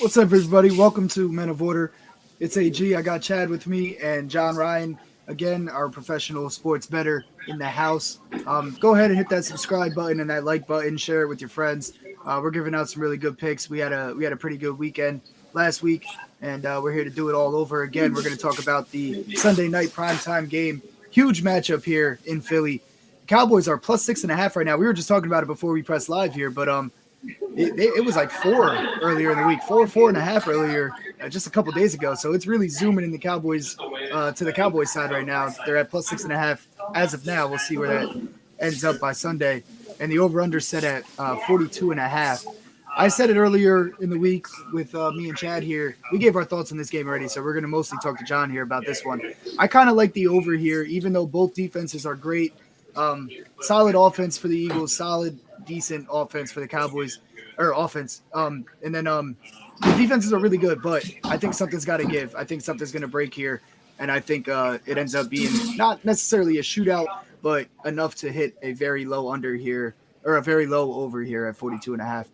What's up, everybody? Welcome to Men of Order. It's AG. I got Chad with me and John Ryan, again, our professional sports bettor in the house. Go ahead and hit that subscribe button and that like button. Share it with your friends. We're giving out some really good picks. We had a pretty good weekend last week, and we're here to do it all over again. We're going to talk about the Sunday night primetime game. Huge matchup here in Philly. Cowboys are plus 6.5 right now. We were just talking about it before we pressed live here, but it was like 4 earlier in the week, 4.5 earlier, just a couple days ago. So it's really zooming in the Cowboys to the Cowboys side right now. They're at plus 6.5 as of now. We'll see where that ends up by Sunday. And the over/under set at 42.5. I said it earlier in the week with me and Chad here. We gave our thoughts on this game already, so we're going to mostly talk to John here about this one. I kind of like the over here, even though both defenses are great. Solid offense for the Eagles, solid, decent offense for the Cowboys, or offense. And then the defenses are really good, but I think something's got to give. I think something's going to break here, and I think it ends up being not necessarily a shootout, but enough to hit a very low under here, or a very low over here at 42.5.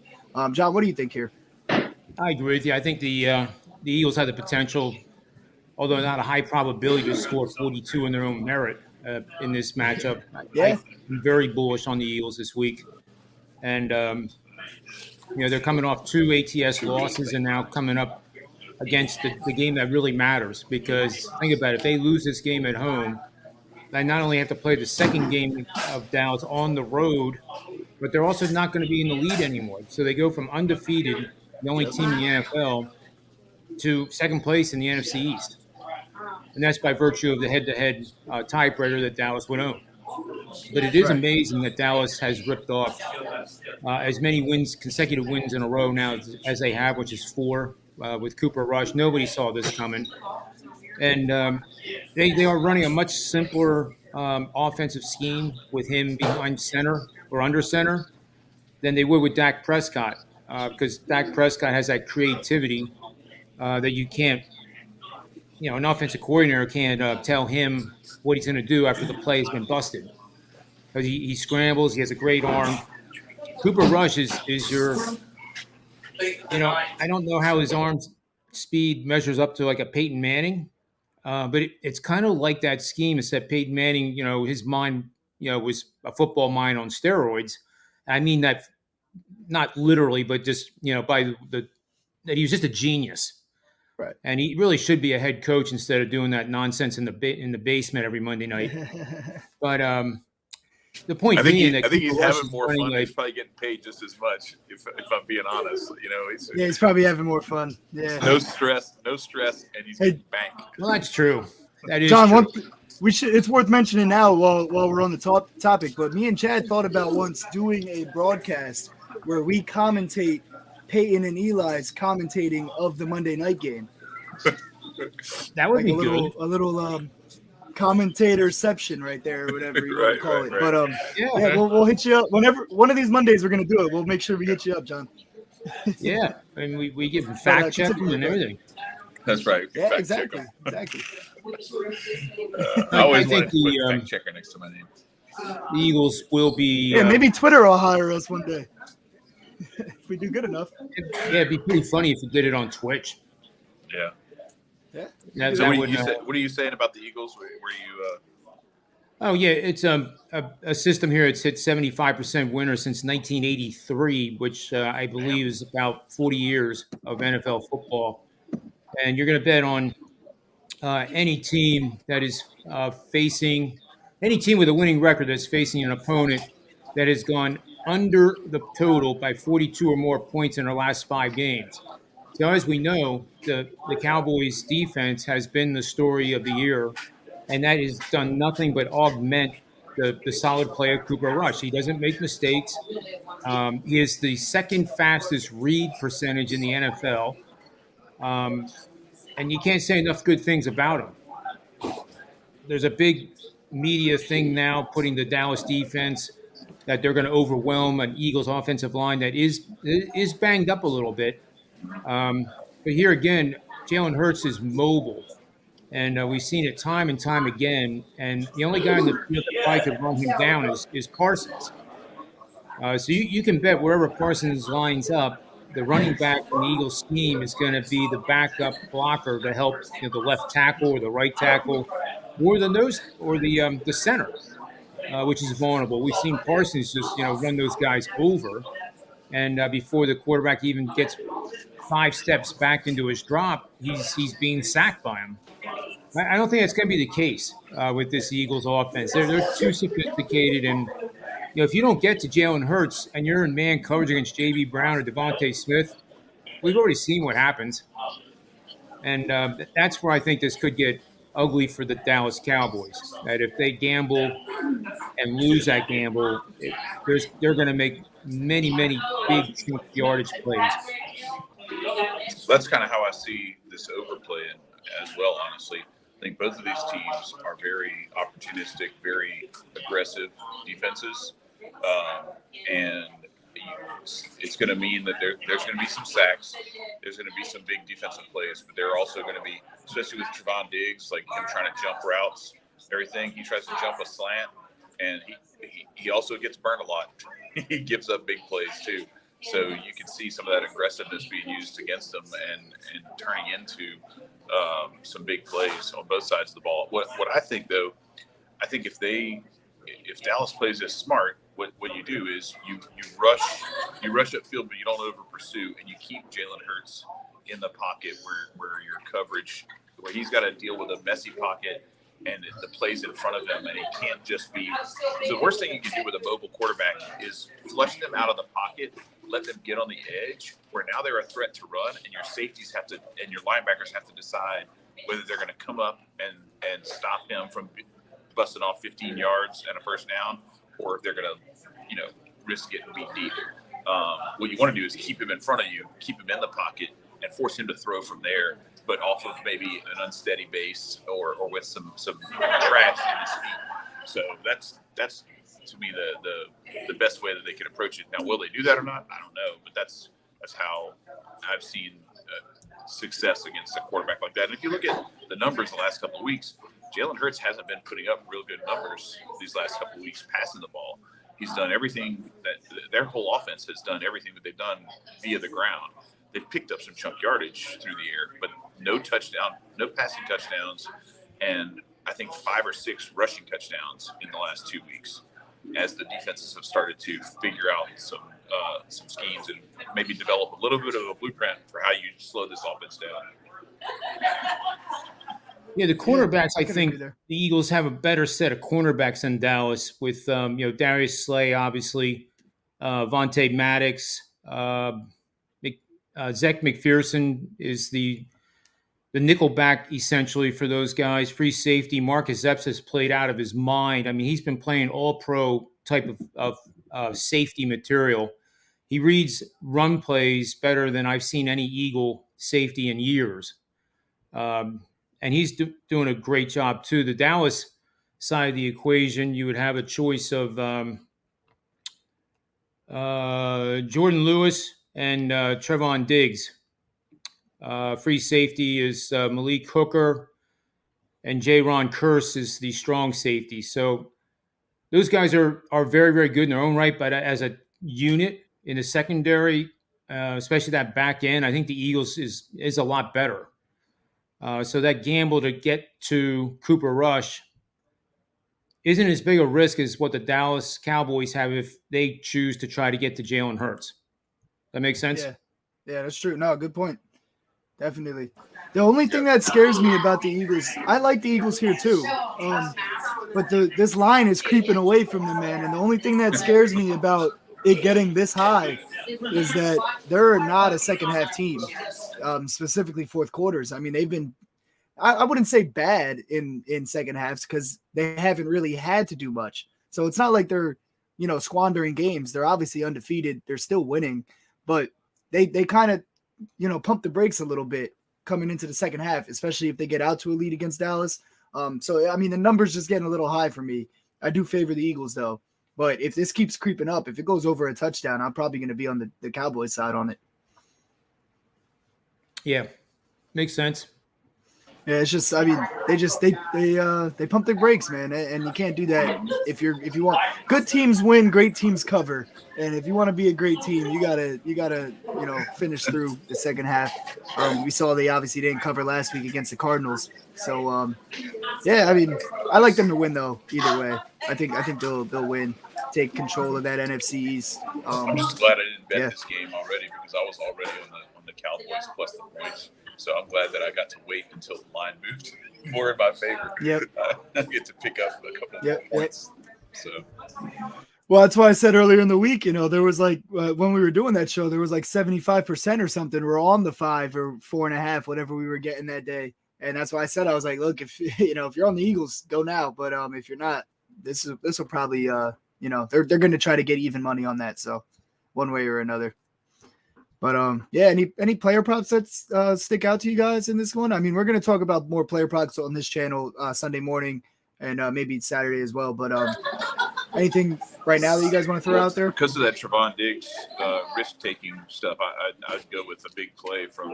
John, what do you think here? I agree with you. I think the Eagles have the potential, although not a high probability, to score 42 in their own merit in this matchup. Yeah. I'm very bullish on the Eagles this week. And, they're coming off 2 ATS losses and now coming up against the game that really matters. Because think about it, if they lose this game at home, they not only have to play the second game of Dallas on the road, but they're also not going to be in the lead anymore. So they go from undefeated, the only team in the NFL, to second place in the NFC East. And that's by virtue of the head-to-head tiebreaker that Dallas would own. But it is amazing that Dallas has ripped off as many consecutive wins in a row now as they have, which is 4 with Cooper Rush. Nobody saw this coming. And they are running a much simpler offensive scheme with him behind center or under center than they would with Dak Prescott, because Dak Prescott has that creativity that you can't, an offensive coordinator can't tell him what he's going to do after the play has been busted. Because he scrambles, he has a great arm. Cooper Rush is your, I don't know how his arm speed measures up to like a Peyton Manning, but it's kind of like that scheme, except Peyton Manning, his mind, was a football mind on steroids. I mean that not literally, but just, by that he was just a genius. Right. And he really should be a head coach instead of doing that nonsense in the basement every Monday night. But the point being that I think he's having more fun. Like, he's probably getting paid just as much, if I'm being honest. He's probably having more fun. Yeah. No stress, and he's getting bank. Well, that's true. That is John, true. It's worth mentioning now while we're on the topic, but me and Chad thought about once doing a broadcast where we commentate Peyton and Eli's commentating of the Monday night game. That would be good. A little commentatorception right there, or whatever you want to call it. Right. But we'll hit you up whenever one of these Mondays we're gonna do it. We'll make sure we hit you up, John. Yeah, I mean we give them fact checking and everything. That's right. Yeah, exactly. I always want to put a fact checker next to my name. The Eagles will be. Yeah, maybe Twitter will hire us one day if we do good enough. Yeah, it'd be pretty funny if you did it on Twitch. Yeah. Yeah. So what are you saying about the Eagles? Were you? Oh yeah, it's a system here. It's hit 75% winner since 1983, which I believe is about 40 years of NFL football. And you're going to bet on any team that is facing any team with a winning record that's facing an opponent that has gone under the total by 42 or more points in their last 5 games. So as we know, the Cowboys defense has been the story of the year, and that has done nothing but augment the solid play of Cooper Rush. He doesn't make mistakes. He is the second fastest read percentage in the NFL. And you can't say enough good things about him. There's a big media thing now putting the Dallas defense that they're going to overwhelm an Eagles offensive line that is banged up a little bit. But here again, Jalen Hurts is mobile, and we've seen it time and time again. And the only guy in the field that probably could run him down is Parsons. So you can bet wherever Parsons lines up the running back in the Eagles scheme is going to be the backup blocker to help the left tackle or the right tackle, or the center, which is vulnerable. We've seen Parsons just run those guys over, and before the quarterback even gets 5 steps back into his drop, he's being sacked by him. I don't think that's going to be the case with this Eagles offense. They're too sophisticated, and if you don't get to Jalen Hurts and you're in man coverage against J.B. Brown or Devontae Smith, we've already seen what happens, and that's where I think this could get ugly for the Dallas Cowboys. That if they gamble and lose that gamble, they're going to make many big chunk yardage plays. That's kind of how I see this overplay as well, honestly. I think both of these teams are very opportunistic, very aggressive defenses. And it's going to mean that there's going to be some sacks. There's going to be some big defensive plays, but there are also going to be, especially with Trevon Diggs, like him trying to jump routes, everything. He tries to jump a slant, and he also gets burned a lot. He gives up big plays too. So you can see some of that aggressiveness being used against them and turning into some big plays on both sides of the ball. What I think, though, if Dallas plays this smart, what you do is you rush upfield, but you don't over pursue, and you keep Jalen Hurts in the pocket where your coverage, where he's got to deal with a messy pocket and the plays in front of him, and he can't just be. So the worst thing you can do with a mobile quarterback is flush them out of the pocket, let them get on the edge, where now they're a threat to run, and your safeties have to, and your linebackers have to decide whether they're going to come up and stop him from busting off 15 yards and a first down, or if they're going to, risk it and be deep. What you want to do is keep him in front of you, keep him in the pocket, and force him to throw from there, but off of maybe an unsteady base or with some trash in his feet. So that's to me the best way that they can approach it. Now, will they do that or not? I don't know, but that's how I've seen success against a quarterback like that. And if you look at the numbers the last couple of weeks, Jalen Hurts hasn't been putting up real good numbers these last couple of weeks passing the ball. He's done everything that their whole offense has done, everything that they've done via the ground. They've picked up some chunk yardage through the air, but no passing touchdowns, and I think 5 or 6 rushing touchdowns in the last 2 weeks, as the defenses have started to figure out some schemes and maybe develop a little bit of a blueprint for how you slow this offense down. Yeah, the cornerbacks, I think the Eagles have a better set of cornerbacks than Dallas with, Darius Slay, obviously, Vontae Maddox, Zach McPherson is the nickel back essentially for those guys. Free safety, Marcus Epps has played out of his mind. I mean, he's been playing all-pro type of safety material. He reads run plays better than I've seen any Eagle safety in years. And he's doing a great job, too. The Dallas side of the equation, you would have a choice of Jordan Lewis and Trevon Diggs. Free safety is Malik Hooker, and Jaron Kearse is the strong safety. So those guys are very, very good in their own right, but as a unit in the secondary, especially that back end, I think the Eagles is a lot better. So that gamble to get to Cooper Rush isn't as big a risk as what the Dallas Cowboys have if they choose to try to get to Jalen Hurts. That makes sense? Yeah, that's true. No, good point. Definitely. The only thing that scares me about the Eagles, I like the Eagles here too, but this line is creeping away from them, man. And the only thing that scares me about it getting this high is that they're not a second half team, specifically fourth quarters. I mean, they've been, I wouldn't say bad in second halves because they haven't really had to do much. So it's not like they're, squandering games. They're obviously undefeated. They're still winning, but they kind of, pump the brakes a little bit coming into the second half, especially if they get out to a lead against Dallas. So, I mean, the number's just getting a little high for me. I do favor the Eagles though. But if this keeps creeping up, if it goes over a touchdown, I'm probably going to be on the Cowboys side on it. Yeah, makes sense. Yeah, it's just, I mean, they pump their brakes, man, and you can't do that if you want. Good teams win, great teams cover, and if you want to be a great team, you gotta finish through the second half. We saw they obviously didn't cover last week against the Cardinals. So, yeah, I mean, I like them to win though. Either way, I think they'll win, take control of that NFC East. I'm just glad I didn't bet yeah. this game already because I was already on the Cowboys plus the points. So I'm glad that I got to wait until the line moved more in my favor. Yep. I get to pick up a couple more points. So. Well, that's why I said earlier in the week, there was like when we were doing that show, there was like 75% or something. We're on the 5 or 4.5, whatever we were getting that day. And that's why I said, I was like, look, if you're on the Eagles, go now. But if you're not, this will probably, they're going to try to get even money on that. So one way or another. But yeah, any player props that stick out to you guys in this one? I mean, we're going to talk about more player props on this channel Sunday morning and maybe Saturday as well. But anything right now that you guys want to throw out there? Because of that Trevon Diggs risk-taking stuff, I'd go with a big play from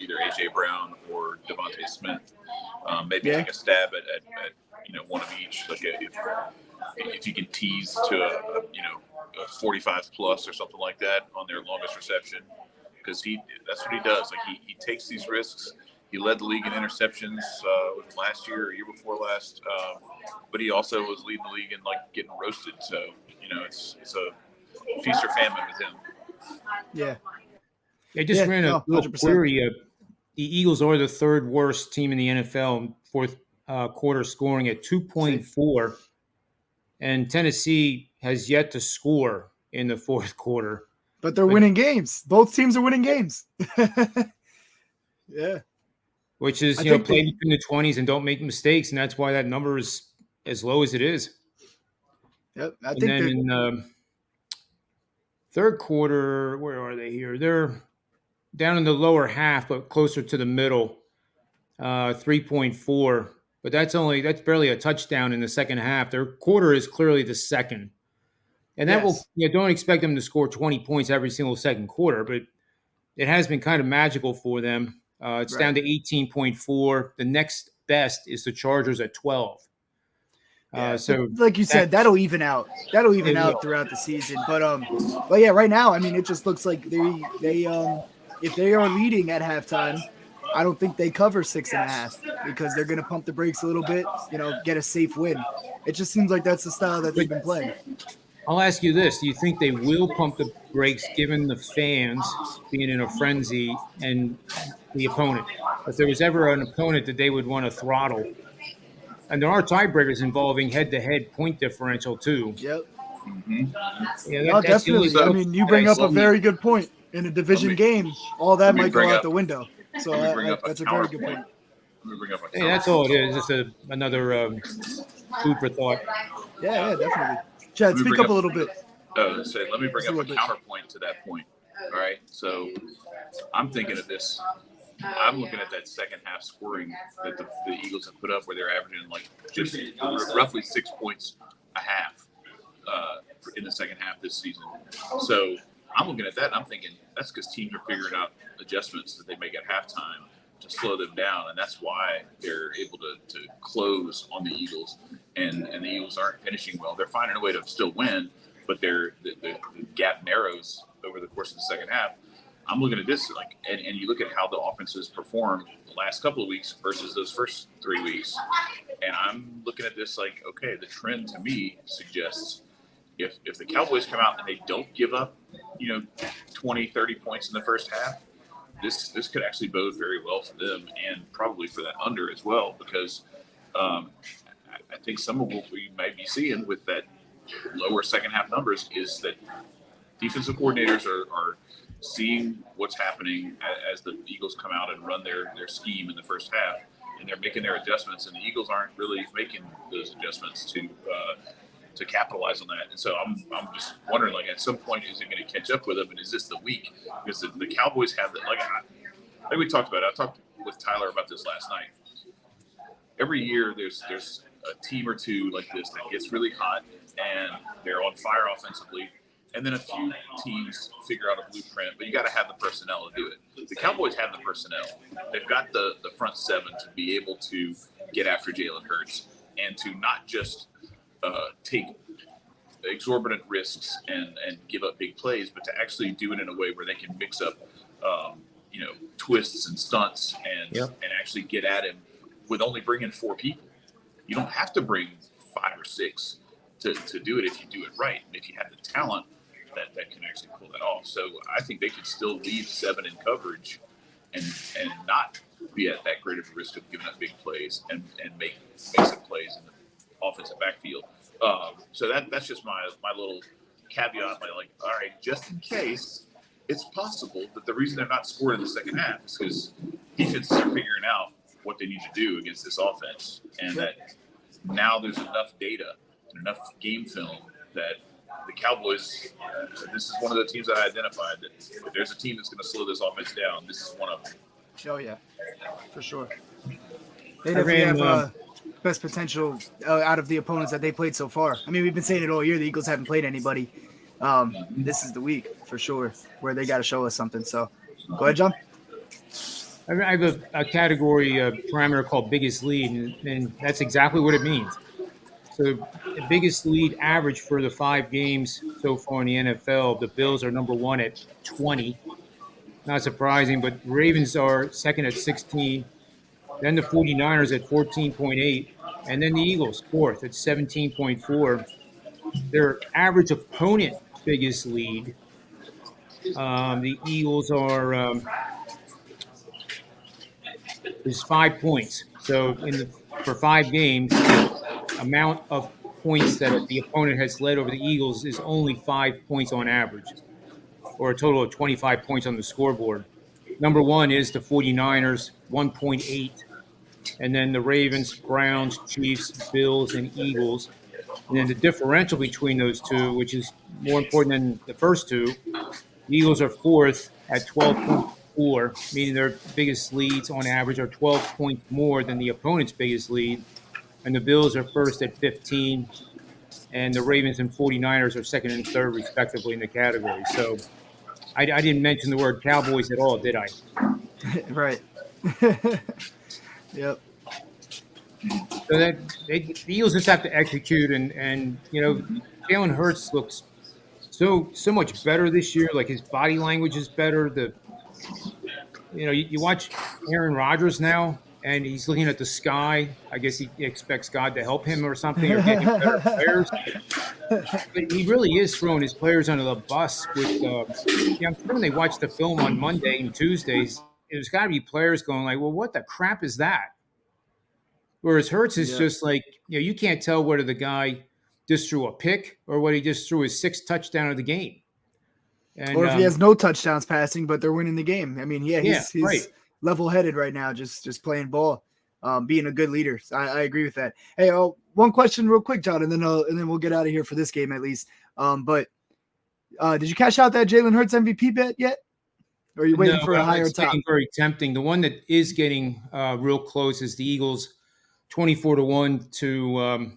either A.J. Brown or Devontae Smith. Maybe take a stab at one of each. Like if you can tease to a 45 plus or something like that on their longest reception, because that's what he does. Like he takes these risks. He led the league in interceptions last year or year before last, but he also was leading the league in getting roasted. So it's a feast or famine with him. Yeah. I just ran a little query. The Eagles are the third worst team in the NFL, fourth quarter scoring at 2.4, and Tennessee has yet to score in the fourth quarter. But they're winning games. Both teams are winning games. Yeah. Which is, play between the 20s and don't make mistakes, and that's why that number is as low as it is. Yep, and then in third quarter, where are they here? They're down in the lower half, but closer to the middle, 3.4. But that's barely a touchdown in the second half. Their quarter is clearly the second. And that will, don't expect them to score 20 points every single second quarter, but it has been kind of magical for them. It's down to 18.4. The next best is the Chargers at 12. So, like you said, that'll even out. That'll even out throughout the season. But yeah, right now, I mean, it just looks like they if they are leading at halftime, I don't think they cover 6.5 because they're going to pump the brakes a little bit, get a safe win. It just seems like that's the style that they've been playing. I'll ask you this. Do you think they will pump the brakes given the fans being in a frenzy and the opponent? If there was ever an opponent that they would want to throttle. And there are tiebreakers involving head-to-head point differential, too. Yep. Mm-hmm. Yeah, definitely. I mean, you bring up a very good point. In a division game, all that might go out the window. So that's a very good point. Hey, that's all it is. Just another food for thought. Yeah, definitely. Chad, speak up a little bit. Let me bring up a counterpoint to that point. All right. So I'm thinking of this. I'm looking at that second half scoring that the Eagles have put up, where they're averaging just roughly 6 points a half in the second half this season. So I'm looking at that and I'm thinking that's because teams are figuring out adjustments that they make at halftime to slow them down, and that's why they're able to close on the Eagles. And the Eagles aren't finishing well. They're finding a way to still win, but the gap narrows over the course of the second half. I'm looking at this and you look at how the offenses performed the last couple of weeks versus those first 3 weeks, and I'm looking at this okay, the trend to me suggests if the Cowboys come out and they don't give up 20, 30 points in the first half, this could actually bode very well for them and probably for that under as well, because I think some of what we might be seeing with that lower second half numbers is that defensive coordinators are seeing what's happening as the Eagles come out and run their scheme in the first half, and they're making their adjustments, and the Eagles aren't really making those adjustments to capitalize on that. And so I'm just wondering, at some point, is it going to catch up with them, and is this the week? Because the Cowboys have that. Like we talked about, I talked with Tyler about this last night. Every year, there's a team or two like this that gets really hot and they're on fire offensively, and then a few teams figure out a blueprint, but you got to have the personnel to do it. The Cowboys have the personnel. They've got the front seven to be able to get after Jalen Hurts and to not just take exorbitant risks and give up big plays, but to actually do it in a way where they can mix up, twists and stunts and actually get at him with only bringing 4 people. You don't have to bring 5 or 6 to do it if you do it right. And if you have the talent that can actually pull that off. So I think they could still leave 7 in coverage and not be at that great of a risk of giving up big plays and make some plays in the offensive backfield. So that's just my little caveat. All right, just in case, it's possible that the reason they're not scoring in the second half is because defenses are figuring out what they need to do against this offense, and that now there's enough data and enough game film that the Cowboys, this is one of the teams that I identified, that if there's a team that's going to slow this offense down, this is one of them. Oh, yeah, for sure. They definitely have best potential out of the opponents that they played so far. I mean, we've been saying it all year. The Eagles haven't played anybody. This is the week, for sure, where they got to show us something. So, go ahead, John. I have a category parameter called biggest lead, and that's exactly what it means. So the biggest lead average for the 5 games so far in the NFL, the Bills are number 1 at 20. Not surprising, but Ravens are second at 16. Then the 49ers at 14.8. And then the Eagles, 4th at 17.4. Their average opponent biggest lead, the Eagles are is 5 points. So for 5 games, amount of points that the opponent has led over the Eagles is only 5 points on average, or a total of 25 points on the scoreboard. Number 1 is the 49ers, 1.8. And then the Ravens, Browns, Chiefs, Bills, and Eagles. And then the differential between those two, which is more important than the first two, the Eagles are 4th at 12.4, meaning their biggest leads on average are 12 points more than the opponent's biggest lead. And the Bills are 1st at 15, and the Ravens and 49ers are 2nd and 3rd, respectively, in the category. So I didn't mention the word Cowboys at all, did I? Right. Yep. So the Eagles just have to execute, and Jalen Hurts looks so much better this year. Like, his body language is better. You watch Aaron Rodgers now, and he's looking at the sky. I guess he expects God to help him or something, or get him better players. But he really is throwing his players under the bus. I'm sure when they watch the film on Monday and Tuesdays, there's got to be players going like, well, what the crap is that? Whereas Hurts is just like, you can't tell whether the guy just threw a pick or whether he just threw his 6th touchdown of the game. And, or if he has no touchdowns passing, but they're winning the game. I mean, he's right. Level-headed right now, just playing ball, being a good leader. So I agree with that. Hey, one question real quick, John, and then we'll get out of here for this game at least. But did you cash out that Jalen Hurts MVP bet yet? Or are you waiting for a higher top? It's very tempting. The one that is getting real close is the Eagles, 24-1 to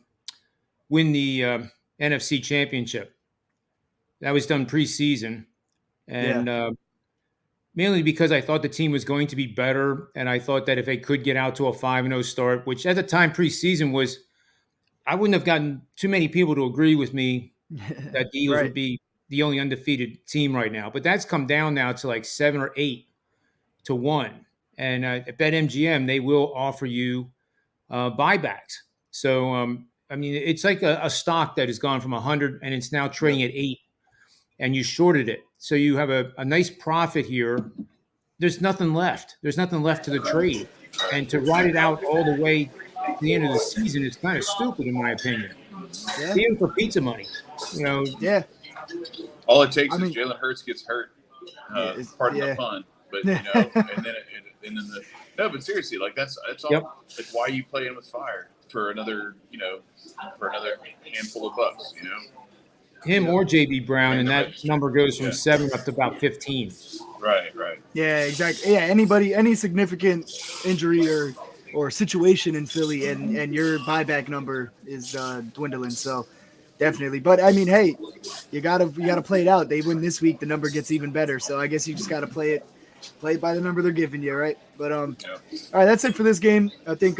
win the NFC Championship. That was done preseason, and mainly because I thought the team was going to be better, and I thought that if they could get out to a 5-0 start, which at the time preseason was, I wouldn't have gotten too many people to agree with me that the Eagles would be the only undefeated team right now. But that's come down now to like 7 or 8 to 1. And at BetMGM, they will offer you buybacks. So, I mean, it's like a stock that has gone from 100 and it's now trading at 8, and you shorted it. So you have a nice profit here. There's nothing left. There's nothing left to the trade. And to ride it out all the way to the end of the season is kind of stupid, in my opinion. Yeah. Even for pizza money, Yeah. All it takes is Jalen Hurts gets hurt. Pardon the pun, but but seriously, like that's all. Yep. That's why you play in with fire for another handful of bucks. Him or JB Brown, and that number goes from 7 up to about 15. Right. Yeah, exactly. Yeah, any significant injury or situation in Philly, and your buyback number is dwindling. So definitely. But I mean, hey, you gotta play it out. They win this week, the number gets even better. So I guess you just gotta play it by the number they're giving you, right? But all right, that's it for this game. I think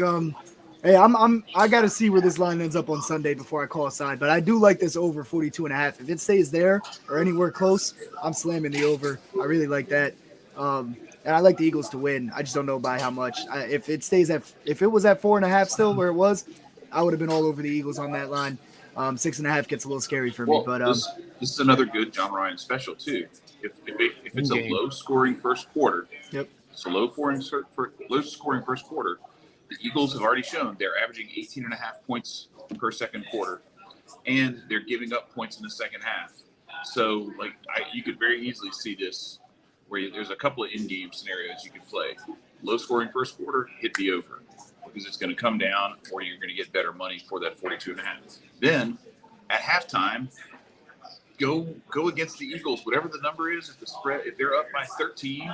Hey, I got to see where this line ends up on Sunday before I call a side, but I do like this over 42.5. If it stays there or anywhere close, I'm slamming the over. I really like that. And I like the Eagles to win. I just don't know by how much. If it was at 4.5 still where it was, I would have been all over the Eagles on that line. 6.5 gets a little scary for me, Well, but this is another good John Ryan special too. If it's a low scoring first quarter, yep. It's a low scoring first quarter. The Eagles have already shown they're averaging 18.5 points per second quarter, and they're giving up points in the second half. So, you could very easily see this where there's a couple of in-game scenarios you could play. Low scoring first quarter, hit the over because it's going to come down, or you're going to get better money for that 42.5. Then at halftime, go against the Eagles, whatever the number is. If they're up by 13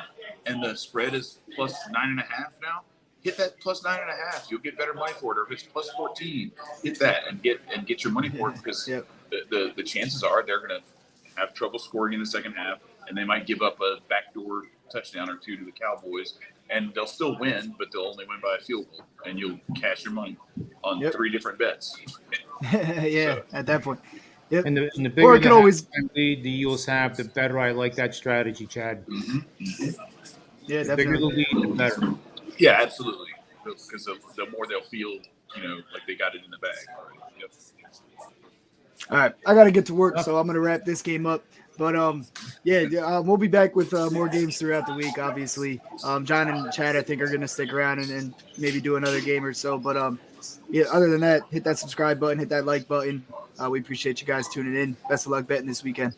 and the spread is plus 9.5 now, hit that plus 9.5. You'll get better money for it. Or if it's plus 14, hit that and get your money for it because the chances are they're going to have trouble scoring in the second half, and they might give up a backdoor touchdown or two to the Cowboys, and they'll still win, but they'll only win by a field goal, and you'll cash your money on 3 different bets. At that point. Yep. And the bigger or it could always lead the Eagles have, the better I like that strategy, Chad. Mm-hmm. Mm-hmm. Yeah, the bigger the lead, the better. Yeah, absolutely. Because the more they'll feel, like they got it in the bag. Yep. All right, I got to get to work, so I'm going to wrap this game up. But, we'll be back with more games throughout the week, obviously. John and Chad, I think, are going to stick around and maybe do another game or so. But, other than that, hit that subscribe button, hit that like button. We appreciate you guys tuning in. Best of luck betting this weekend.